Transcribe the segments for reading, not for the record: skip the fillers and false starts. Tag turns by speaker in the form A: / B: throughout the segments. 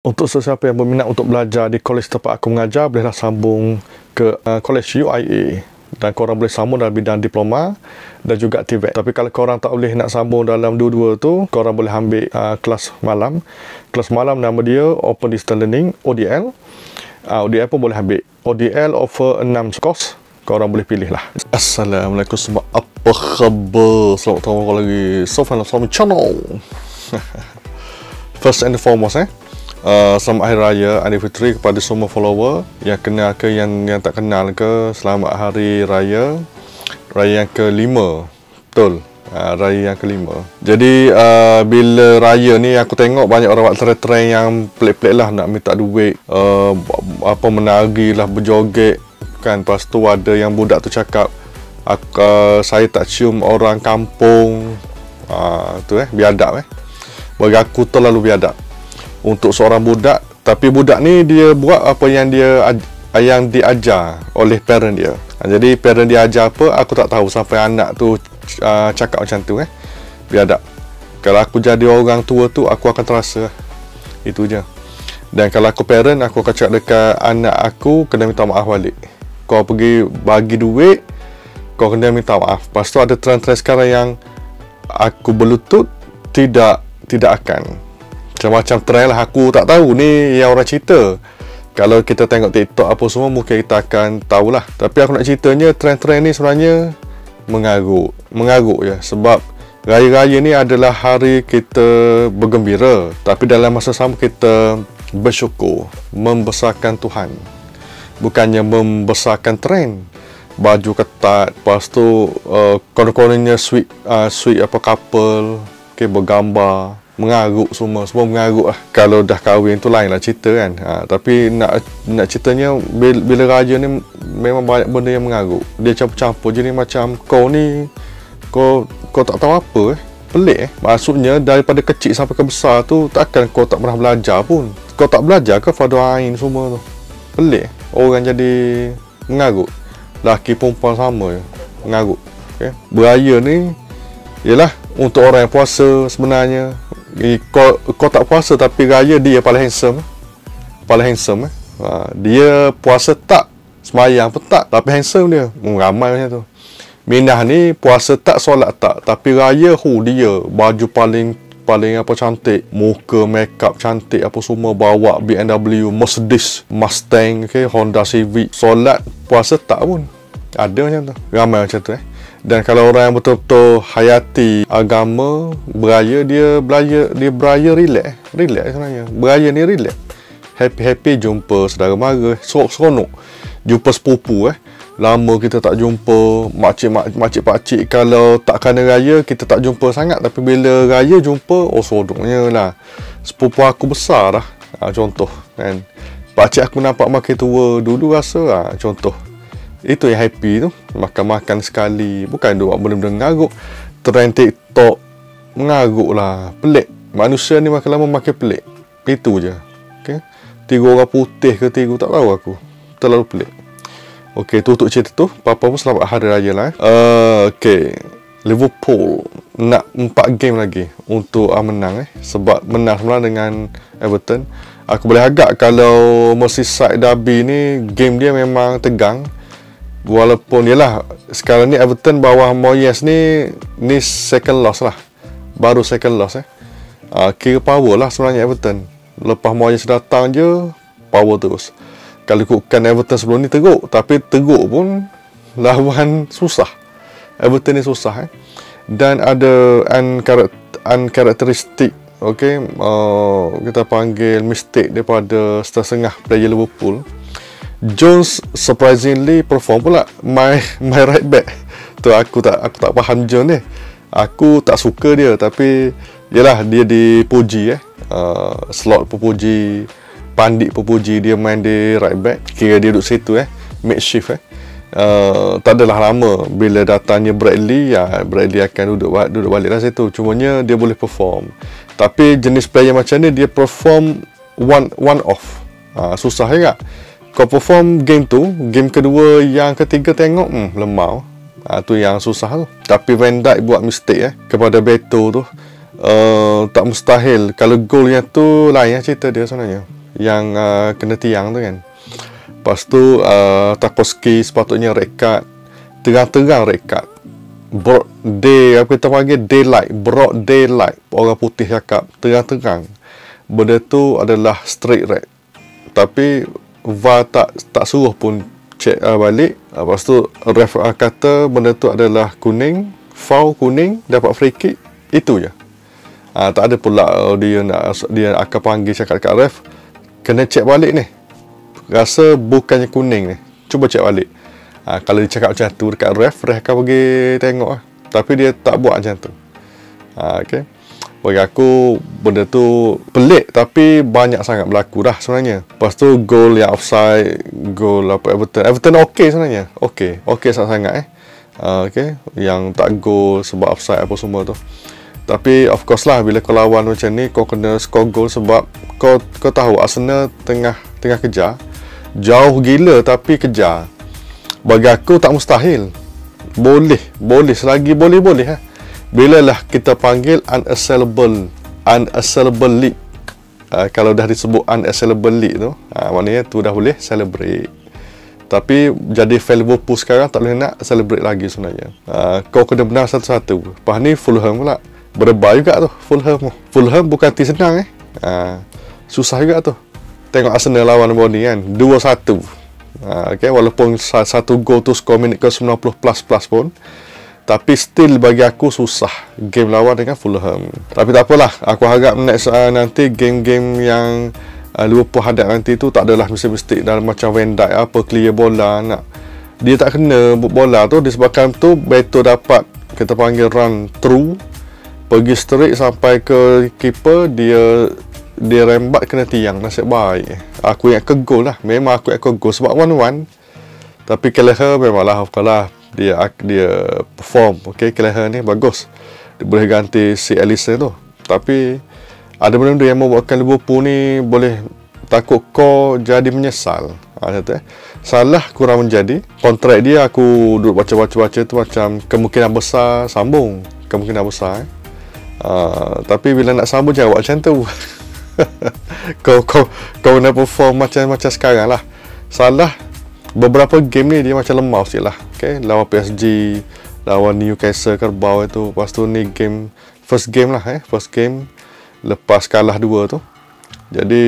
A: Untuk sesiapa yang berminat untuk belajar di kolej tempat aku mengajar, bolehlah sambung ke kolej UIA. Dan korang boleh sambung dalam bidang diploma dan juga TVET. Tapi kalau korang tak boleh nak sambung dalam dua-dua tu, korang boleh ambil kelas malam. Kelas malam nama dia Open Distance Learning, ODL. ODL pun boleh ambil. ODL offer 6 course. Korang boleh pilih lah. Assalamualaikum semua. Apa khabar? Selamat datang lagi. Sofan Suami Channel. First and foremost, selamat Hari Raya Aidilfitri kepada semua follower yang kenal ke yang tak kenal ke. Selamat Hari Raya yang ke-5. Betul, Raya yang ke-5. Jadi bila Raya ni aku tengok banyak orang buat trend yang pelik-pelik lah, nak minta duit, menari lah, berjoget kan. Lepas tu ada yang budak tu cakap saya tak cium orang kampung. Biadab. Bagi aku terlalu biadab untuk seorang budak. Tapi budak ni dia buat apa yang diajar oleh parent dia. Jadi parent dia ajar apa, aku tak tahu sampai anak tu cakap macam tu. Biadab. Kalau aku jadi orang tua tu, aku akan terasa. Itu je. Dan kalau aku parent, aku akan cakap dekat anak aku, kena minta maaf balik. Kau pergi bagi duit, kau kena minta maaf. Lepas tu ada trend-trend sekarang yang aku berlutut tidak akan. Macam-macam trend lah, aku tak tahu ni yang orang cerita. Kalau kita tengok TikTok apa semua, mungkin kita akan tahulah. Tapi aku nak ceritanya, trend-trend ni sebenarnya mengarut je. Sebab Raya-Raya ni adalah hari kita bergembira, tapi dalam masa sama kita bersyukur, membesarkan Tuhan. Bukannya membesarkan trend. Baju ketat, lepas tu konon-kononnya sweet couple, bergambar, mengarut semua mengarut lah. Kalau dah kahwin tu lain lah cerita kan. Tapi nak ceritanya bila Raya ni memang banyak benda yang mengarut. Dia campur-campur. Jadi macam kau ni kau tak tahu apa. Pelik. Maksudnya daripada kecil sampai ke besar tu, takkan kau tak pernah belajar pun. Kau tak belajar ke fardu ain semua tu. Pelik. Orang jadi mengarut. Laki perempuan sama je mengarut. Beraya ni ialah untuk orang yang puasa sebenarnya. Kau tak puasa tapi raya, dia paling handsome. Dia puasa tak, semayang pun tak, tapi handsome dia. Ramai macam tu. Minah ni puasa tak, solat tak, tapi raya dia baju paling cantik, muka makeup cantik apa semua, bawa BMW, Mercedes, Mustang, Honda Civic. Solat puasa tak pun ada macam tu. Ramai macam tu. Dan kalau orang yang betul-betul hayati agama, beraya, dia beraya relax sebenarnya. Beraya ni relax. Happy jumpa saudara mara, seronok. Jumpa sepupu lama kita tak jumpa. Makcik-pakcik kalau tak kena raya kita tak jumpa sangat, tapi bila raya jumpa, seronoknya lah. Sepupu aku besar dah. Contoh kan. Pakcik aku nampak makin tua dulu rasa contoh. Itu yang happy tu. Makan-makan sekali. Bukan dia buat benda-benda mengarut. Trend TikTok mengarut lah. Pelik. Manusia ni makin lama makin pelik. Itu je. Tiga orang putih ke tiga, tak tahu aku. Terlalu pelik. Tutup cerita tu. Apa-apa pun selamat Hari Raya lah. Liverpool nak 4 game lagi untuk menang. Sebab menang sebenarnya dengan Everton. Aku boleh agak kalau Merseyside Derby ni, game dia memang tegang. Walaupun sekarang ni Everton bawah Moyes ni second loss lah. Baru second loss kira power lah sebenarnya Everton. Lepas Moyes datang je, power terus. Kalau ikutkan Everton sebelum ni teruk, tapi teruk pun lawan susah. Everton ni susah dan ada uncharacteristic kita panggil mistake daripada setengah player Liverpool. Jones surprisingly perform pula my right back tu. Aku tak faham Jones ni. Aku tak suka dia, tapi dia dipuji slot puji, Pandit puji dia main di right back. Kira dia duduk situ makeshift tak adalah lama bila datangnya Bradley akan duduk balik lah situ. Cumanya dia boleh perform, tapi jenis player macam ni dia perform one off. Susah juga kau perform game tu, game kedua, yang ketiga tengok lemah. Tu yang susah tu. Tapi Van Dijk buat mistake kepada Beto tu. tak mustahil. Kalau gol yang tu lain cerita dia sebenarnya, yang kena tiang tu kan. Lepas tu Tarkowski sepatutnya red card, terang-terang red card, broad day, apa kita panggil daylight, broad daylight, orang putih cakap terang-terang. Benda tu adalah straight red, tapi VAR tak suruh pun check balik. Lepas tu ref kata benda tu adalah kuning, foul kuning, dapat free kick, itu je. Tak ada pula dia akan panggil cakap dekat ref, kena check balik ni, rasa bukannya kuning ni, cuba check balik. Kalau dia cakap macam tu dekat ref akan pergi tengok lah. Tapi dia tak buat macam tu. Okay. Bagi aku benda tu pelik, tapi banyak sangat berlaku dah sebenarnya. Lepas tu gol yang offside, gol apa Everton okey sebenarnya. Okey sangat-sangat okay. Yang tak gol sebab offside apa semua tu. Tapi of course lah, bila kau lawan macam ni, kau kena score gol sebab kau tahu Arsenal tengah kejar. Jauh gila tapi kejar. Bagi aku tak mustahil. Boleh selagi boleh. Bila lah kita panggil unassailable league. Kalau dah disebut unassailable league tu, maknanya tu dah boleh celebrate. Tapi jadi fan Liverpool sekarang tak boleh nak celebrate lagi sebenarnya. Kau kena benar satu-satu. Lepas ni Fulham pula berdebar juga tu. Fulham bukan tim senang susah juga tu. Tengok Arsenal lawan Burnley kan, 2-1. Okay, walaupun satu gol tu skor minit ke 90 plus pun, tapi still bagi aku susah game lawan dengan Fulham. Tapi tak apalah, aku harap next nanti game-game yang Liverpool hadap nanti tu tak adalah mesti dalam macam Van Dijk apa clear bola nak. Dia tak kena bola tu, disebabkan tu Beto dapat kita panggil run through, pergi straight sampai ke keeper, dia rembat kena tiang, nasib baik. Aku ingat ke gol lah, memang aku ingat ke gol sebab 1-1. Tapi Kelleher memanglah dia perform. Okay, Kelleher ni bagus, dia boleh ganti si Alisson tu. Tapi ada benda-benda yang membuatkan Liverpool ni boleh takut kau jadi menyesal. Salah kurang menjadi. Kontrak dia aku duduk baca tu macam kemungkinan besar sambung, kemungkinan besar tapi bila nak sambung jangan buat macam tu. kau nak perform macam sekarang lah. Salah beberapa game ni dia macam lemah sikit lah. Okay? Lawan PSG, lawan Newcastle Kerbau itu. Lepas tu ni first game lepas kalah 2 tu. Jadi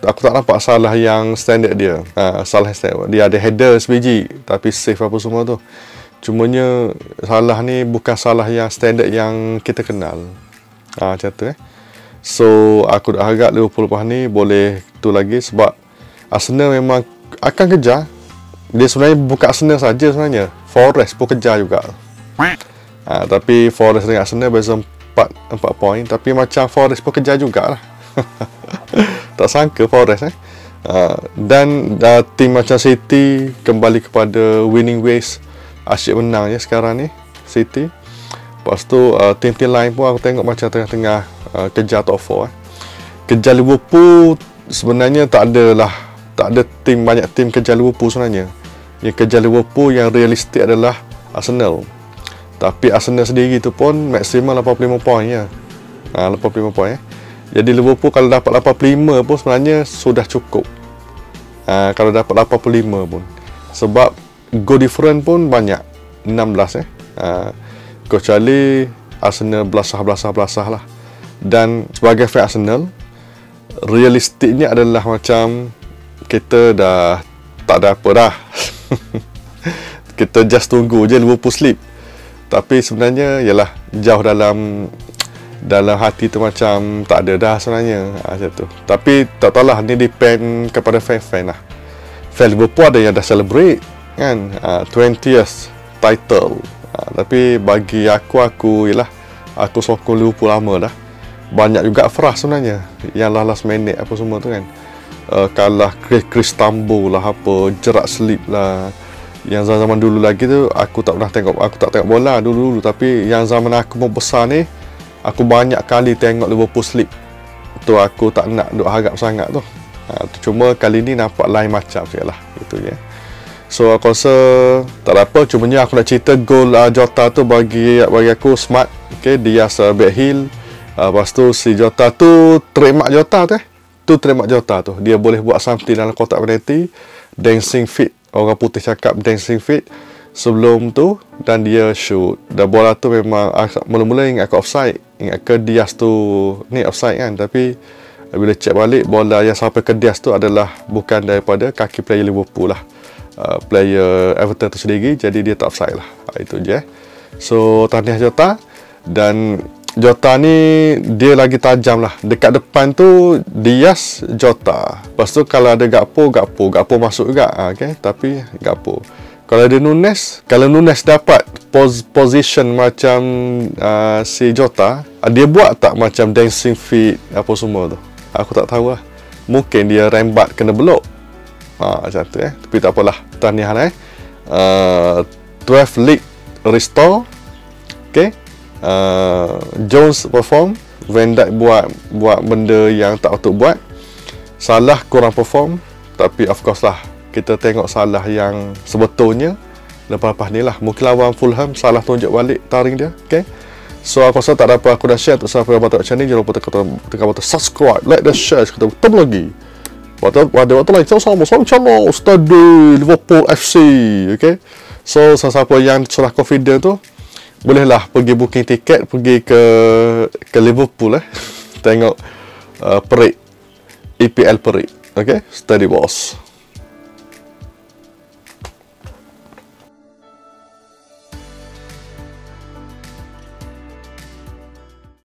A: aku tak nampak salah yang standard dia. Salah standard dia, ada header sebiji tapi save apa semua tu. Cumanya salah ni bukan salah yang standard yang kita kenal. Macam tu So aku dah harap Liverpool lepas ni boleh tu lagi, sebab Arsenal memang akan kejar. Dia sebenarnya bukan Arsenal saja sebenarnya, Forest pun kejar juga. Tapi Forest dengan Arsenal beza 4 poin, tapi macam Forest pun kejar jugalah. Tak sangka Forest dan tim macam City kembali kepada winning ways, asyik menang je sekarang ni City. Lepas tu tim-tim lain pun aku tengok macam tengah-tengah kejar top 4. Kejar Liverpool sebenarnya tak ada banyak tim kejar Liverpool sebenarnya. Yang kejar Liverpool yang realistik adalah Arsenal. Tapi Arsenal sendiri tu pun maksimum 85 poin je. 85 poin. Jadi Liverpool kalau dapat 85 pun sebenarnya sudah cukup. Kalau dapat 85 pun. Sebab goal difference pun banyak, 16 kecuali Arsenal belasah lah. Dan sebagai fan Arsenal, realistiknya adalah macam kita dah tak ada apa dah. Kita just tunggu je Liverpool sleep. Tapi sebenarnya ialah jauh dalam hati tu macam tak ada dah sebenarnya macam tu. Tapi tak tahulah, ni depend kepada fan-fan lah. Fan Liverpool ada yang dah celebrate kan, 20th title. Tapi bagi aku ialah aku sokong Liverpool lama dah. Banyak juga frah sebenarnya yang last minute apa semua tu kan. Kalah Chris Tambo lah, apa jerak slip lah. Yang zaman dulu lagi tu aku tak tengok bola dulu, tapi yang zaman aku mau besar ni aku banyak kali tengok Liverpool slip. Tu aku tak nak duk harap sangat tu. Cuma kali ni nampak lain macam sikitlah, itu je. So aku rasa tak ada apa, cumanya aku nak cerita gol Jota tu bagi aku smart. Okay, Diaz back heel, Lepas tu si Jota tu trademark Jota tu tu trademark Jota tu. Dia boleh buat something dalam kotak penalti, dancing feet. Orang putih cakap dancing feet sebelum tu, dan dia shoot. Dan bola tu memang mula-mula ingat ke offside, ingat ke Diaz tu ni offside kan, tapi bila check balik bola yang sampai ke Diaz tu adalah bukan daripada kaki player Liverpool lah, player Everton tu sendiri, jadi dia tak offside lah. Itu je. So tahniah Jota. Dan Jota ni dia lagi tajam lah. Dekat depan tu Diaz, Jota. Lepas tu kalau ada Gakpo masuk juga, okay? Tapi Gakpo. Kalau ada Nunes, kalau Nunes dapat position macam si Jota, dia buat tak macam dancing feet apa semua tu? Aku tak tahu lah. Mungkin dia rembat kena belok. Macam tu Tapi tak apalah. Tahniah 12 league restore. Okay. Jones perform, Van Dijk buat benda yang tak patut buat. Salah kurang perform, tapi of course lah kita tengok Salah yang sebetulnya lepas ni lah. Mungkin lawan Fulham Salah tunjuk balik taring dia. Okay. So aku rasa tak ada apa aku dah share. Untuk siapa yang batal channel, jangan lupa tekan butang subscribe, like dan share. Kita bertemu lagi waktu lain sama channel Study Liverpool FC. Okay. So siapa yang sudah confident tu, bolehlah pergi booking tiket, pergi ke Liverpool tengok parade EPL parade. Okay, Steady Boss.